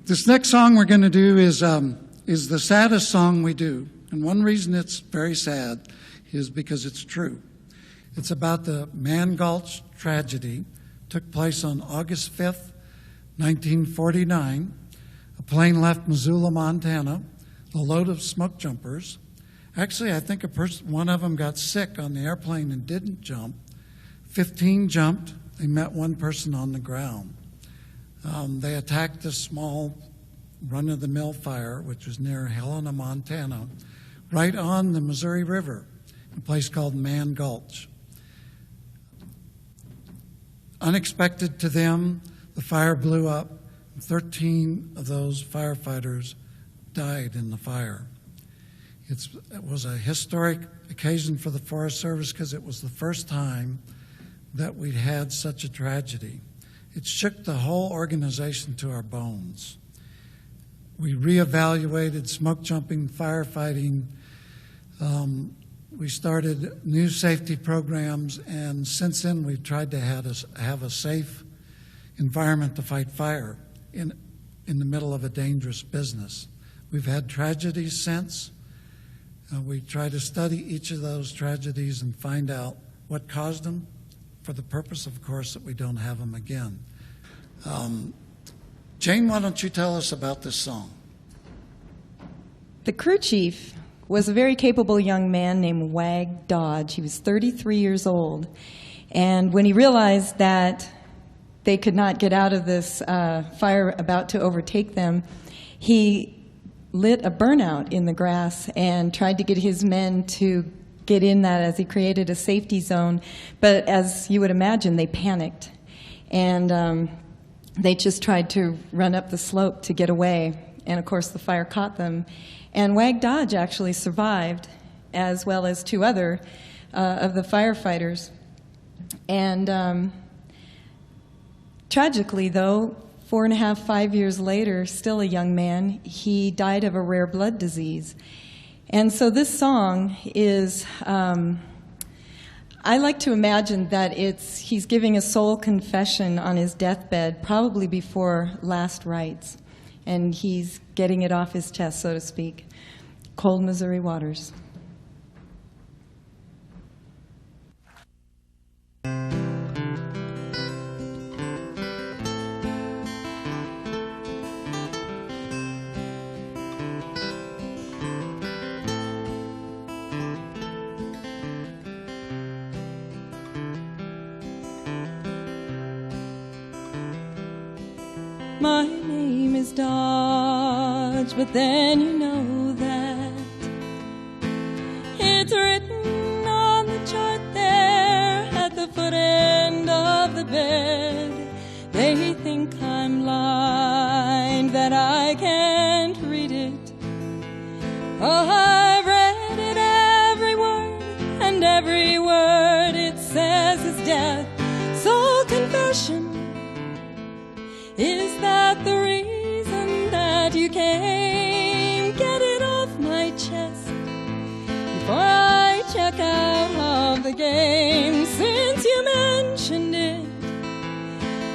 This next song we're going to do is the saddest song we do. And one reason it's very sad is because it's true. It's about the Mann Gulch tragedy. It took place on August 5th, 1949. A plane left Missoula, Montana, a load of smoke jumpers. Actually, I think one of them got sick on the airplane and didn't jump. 15 jumped. They met one person on the ground. They attacked a small run-of-the-mill fire, which was near Helena, Montana, right on the Missouri River, a place called Mann Gulch. Unexpected to them, the fire blew up. 13 of those firefighters died in the fire. It was a historic occasion for the Forest Service because it was the first time that we'd had such a tragedy. It shook the whole organization to our bones. We reevaluated smoke jumping, firefighting. We started new safety programs, and since then we've tried to have a safe environment to fight fire in the middle of a dangerous business. We've had tragedies since. We try to study each of those tragedies and find out what caused them, for the purpose, of course, that we don't have them again. Jane, why don't you tell us about this song? The crew chief was a very capable young man named Wag Dodge. He was 33 years old. And when he realized that they could not get out of this fire about to overtake them, he lit a burnout in the grass and tried to get his men to get in that as he created a safety zone. But as you would imagine, they panicked. And they just tried to run up the slope to get away. And of course, the fire caught them. And Wag Dodge actually survived, as well as 2 other of the firefighters. And tragically, though, 4.5, 5 years later, still a young man, he died of a rare blood disease. And so this song is, I like to imagine that he's giving a soul confession on his deathbed, probably before last rites. And he's getting it off his chest, so to speak. Cold Missouri waters. My name is Dodge, but then you know that it's written on the chart there at the foot end of the bed. They think I'm blind, that I can't read it. Oh, I've read it, every word, and every word it says is death. Soul confession. Is that the reason that you came? Get it off my chest before I check out of the game. Since you mentioned it,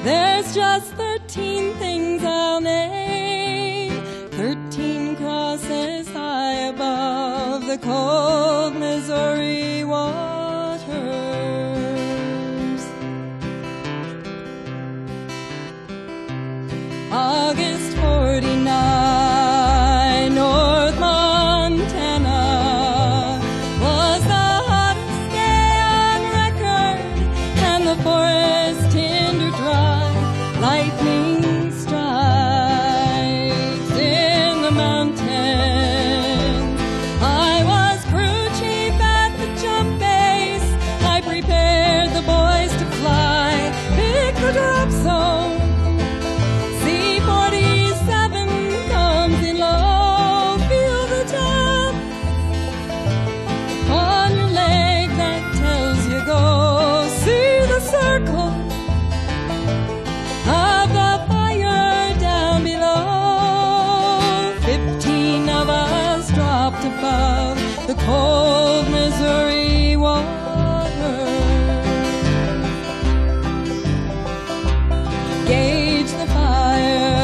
there's just 13 things I'll name. 13 crosses high above the cold Missouri waters. August 49, North Montana was the hottest day on record, and the forest tinder dry. Lightning strikes in the mountains. I was crew chief at the jump base. I prepared the boys to fly. Pick the drop zone. Above the cold Missouri water. Gauge the fire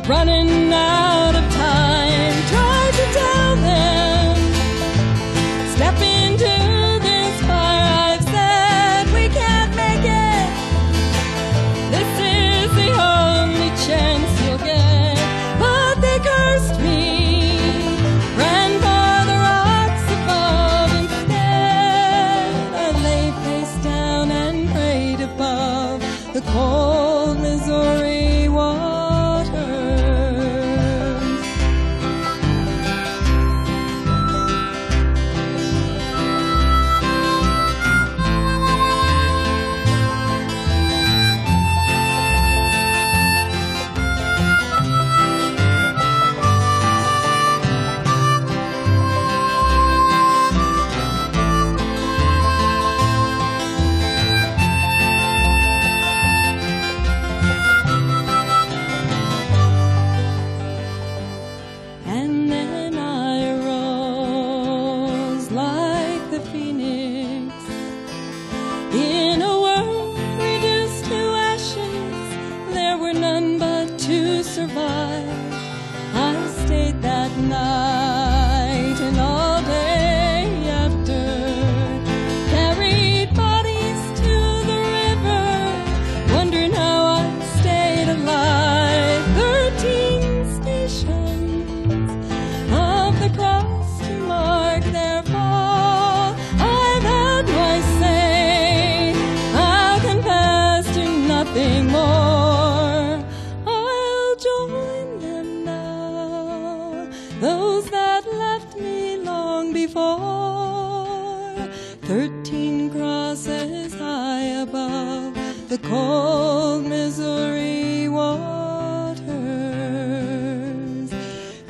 running out of time. Try to tell them, step into this fire. I've said we can't make it. This is the only chance you'll get. But they cursed me, ran for the rocks above. Instead, I lay face down and prayed above the cold Missouri waters. And then I arose like the phoenix in a world reduced to ashes. There were none but to survive. I stayed that night and all day after, carried bodies to the river, wondering how I stayed alive. 13 stations of the cross to mark their fall. I've had my say, I'll confess to nothing more. I'll join them now, those that left me long before. 13 crosses high above the cold Missouri waters.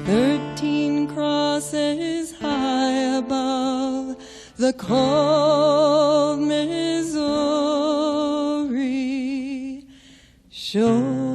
13 crosses high above the cold Missouri shore.